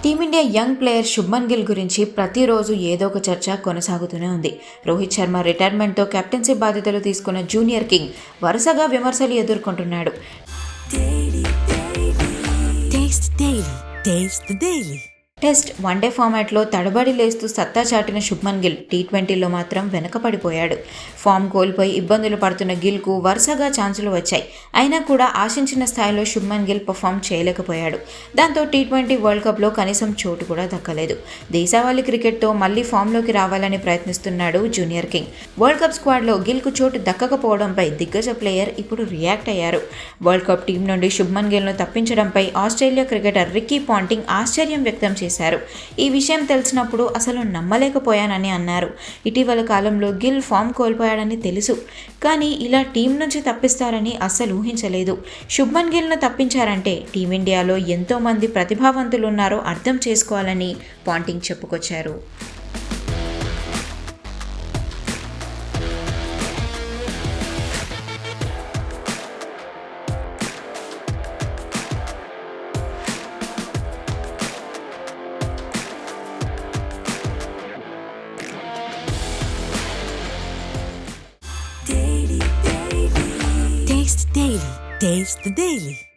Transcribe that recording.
Team India young player Shubman Gill గురించి ప్రతిరోజు ఏదో ఒక చర్చ కొనసాగుతూనే ఉంది. రోహిత్ శర్మ రిటైర్మెంట్తో కెప్టెన్సీ బాధ్యతలు తీసుకున్న జూనియర్ కింగ్ వరుసగా విమర్శలు ఎదుర్కొంటున్నాడు. టెస్ట్, వన్డే ఫార్మాట్లో తడబడి లేస్తూ సత్తా చాటిన శుభ్మన్ గిల్ టీ20లో మాత్రం వెనకపడిపోయాడు. ఫామ్ కోల్పోయి ఇబ్బందులు పడుతున్న గిల్కు వరుసగా ఛాన్సులు వచ్చాయి. అయినా కూడా ఆశించిన స్థాయిలో శుభ్మన్ గిల్ పర్ఫామ్ చేయలేకపోయాడు. దాంతో టీ20 వరల్డ్ కప్లో కనీసం చోటు కూడా దక్కలేదు. దేశవాళీ క్రికెట్తో మళ్లీ ఫామ్లోకి రావాలని ప్రయత్నిస్తున్నాడు జూనియర్ కింగ్. వరల్డ్ కప్ స్క్వాడ్లో గిల్కు చోటు దక్కకపోవడంపై దిగ్గజ ప్లేయర్ ఇప్పుడు రియాక్ట్ అయ్యారు. వరల్డ్ కప్ టీం నుండి శుభ్మన్ గిల్ను తప్పించడంపై ఆస్ట్రేలియా క్రికెటర్ రిక్కీ పాంటింగ్ ఆశ్చర్యం వ్యక్తం చేశారు. ఈ విషయం తెలిసినప్పుడు అసలు నమ్మలేకపోయానని అన్నారు. ఇటీవల కాలంలో గిల్ ఫామ్ కోల్పోయాడని తెలుసు, కానీ ఇలా టీం నుంచి తప్పిస్తారని అస్సలు ఊహించలేదు. శుభ్మన్ గిల్ను తప్పించారంటే టీమిండియాలో ఎంతో మంది ప్రతిభావంతులున్నారో అర్థం చేసుకోవాలని పాంటింగ్ చెప్పుకొచ్చారు. Taste the Daily.